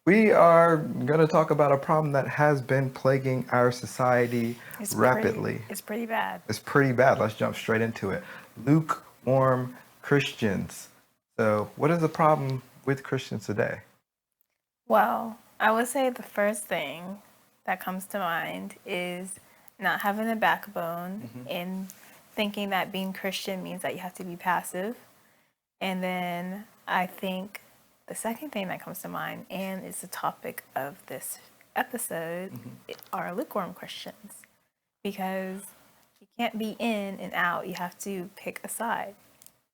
We are going to talk about a problem that has been plaguing our society It's pretty. rapidly. It's pretty bad. It's pretty bad. Let's jump straight into it. Lukewarm Christians. So, what is the problem with Christians today? Well, I would say the first thing that comes to mind is not having a backbone and thinking that being Christian means that you have to be passive. And then I think the second thing that comes to mind, and is the topic of this episode, are lukewarm Christians. Because you can't be in and out, you have to pick a side.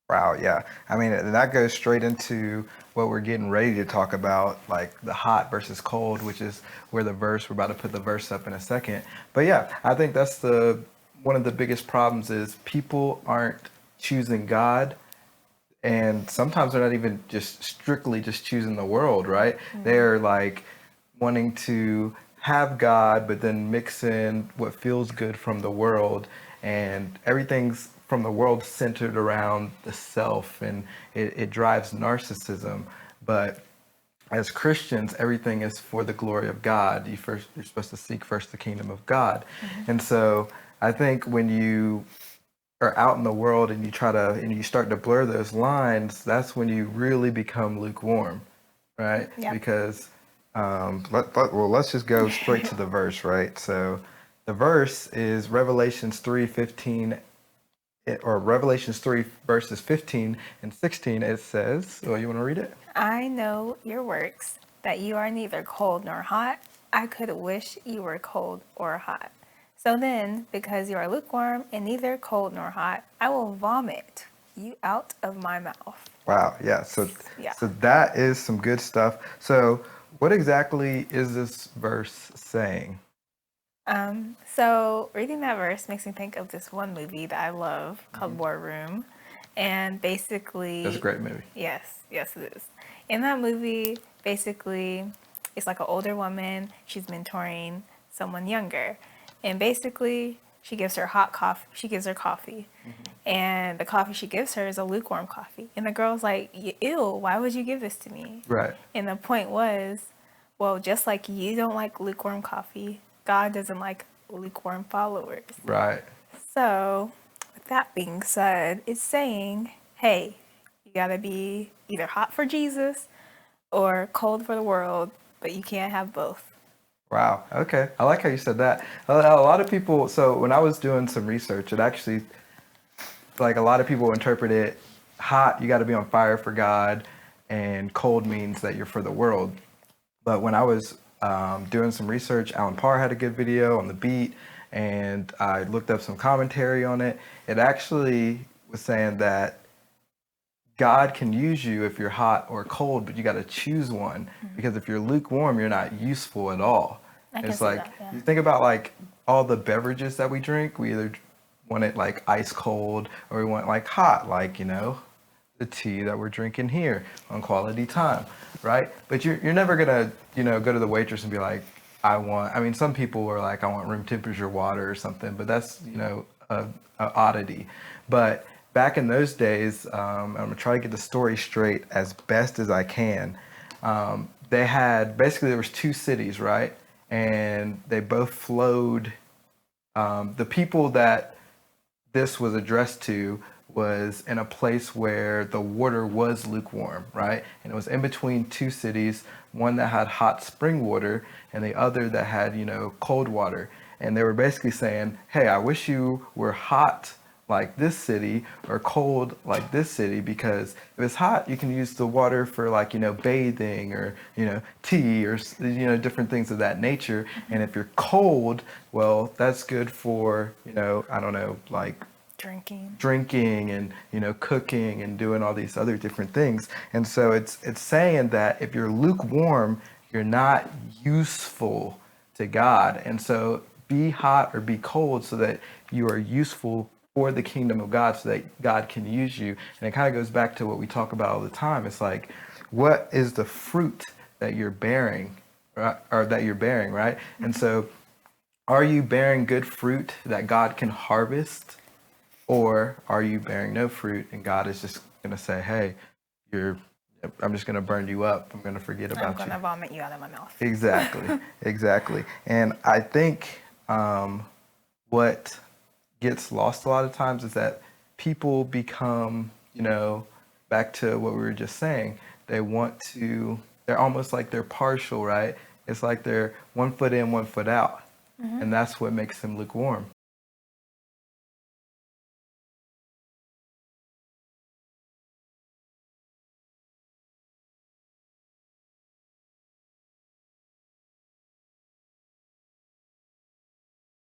Wow, yeah. I mean, and that goes straight into what we're getting ready to talk about, like the hot versus cold, which is where we're about to put the verse up in a second. But yeah, I think that's the one of the biggest problems is people aren't choosing God, and sometimes they're not even just strictly just choosing the world, right? They're like wanting to have God, but then mix in what feels good from the world, and everything's from the world centered around the self, and it drives narcissism. But as Christians, everything is for the glory of God. You're supposed to seek first the kingdom of God, and so I think when you are out in the world and you start to blur those lines, that's when you really become lukewarm, right? Yep. Because let's just go straight to the verse, right? So the verse is Revelations 3:15, or Revelations 3 verses 15 and 16. It says, oh, you want to read it? I know your works, that you are neither cold nor hot. I could wish you were cold or hot. So then, because you are lukewarm and neither cold nor hot, I will vomit you out of my mouth. Wow, yeah. So Yeah. so that is some good stuff. So what exactly is this verse saying? So reading that verse makes me think of this one movie that I love called War Room. And basically, That's a great movie. yes, it is. In that movie, basically, it's like an older woman. She's mentoring someone younger, and basically, she gives her hot coffee. She gives her coffee, and the coffee she gives her is a lukewarm coffee. And the girl's like, "Ew, why would you give this to me?" Right. And the point was, well, just like you don't like lukewarm coffee, God doesn't like lukewarm followers. Right. So, with that being said, it's saying, hey, you gotta be either hot for Jesus or cold for the world, but you can't have both. Wow. Okay. I like how you said that. A lot of people, so when I was doing some research, it actually, like a lot of people interpret it hot, you got to be on fire for God, and cold means that you're for the world. But when I was doing some research, Alan Parr had a good video on the beat, and I looked up some commentary on it. It actually was saying that God can use you if you're hot or cold, but you got to choose one, because if you're lukewarm, you're not useful at all. I can It's see like that, yeah. you think about like all the beverages that we drink, we either want it like ice cold or we want like hot, like, the tea that we're drinking here on Quality Time, right? But you're never gonna, go to the waitress and be like, I mean, some people are like, I want room temperature water or something, but that's, a oddity. But back in those days, I'm gonna try to get the story straight as best as I can. They had, basically there was two cities, right? And they both flowed, the people that this was addressed to was in a place where the water was lukewarm, right? And it was in between two cities, one that had hot spring water and the other that had, cold water. And they were basically saying, hey, I wish you were hot like this city or cold like this city, because if it's hot, you can use the water for like, bathing or, tea or, different things of that nature. And if you're cold, well, that's good for, I don't know, like drinking and cooking and doing all these other different things. And so it's saying that if you're lukewarm, you're not useful to God. And so be hot or be cold so that you are useful for the kingdom of God, so that God can use you. And it kind of goes back to what we talk about all the time. It's like, what is the fruit that you're bearing, right? Or that you're bearing, right? And so are you bearing good fruit that God can harvest? Or are you bearing no fruit and God is just going to say, hey, you're I'm just going to burn you up. I'm going to forget I'm about going you. to vomit you out of my mouth. Exactly, exactly. And I think what gets lost a lot of times is that people become, back to what we were just saying, they're almost like they're partial, right? It's like they're 1 foot in, 1 foot out. And that's what makes them lukewarm.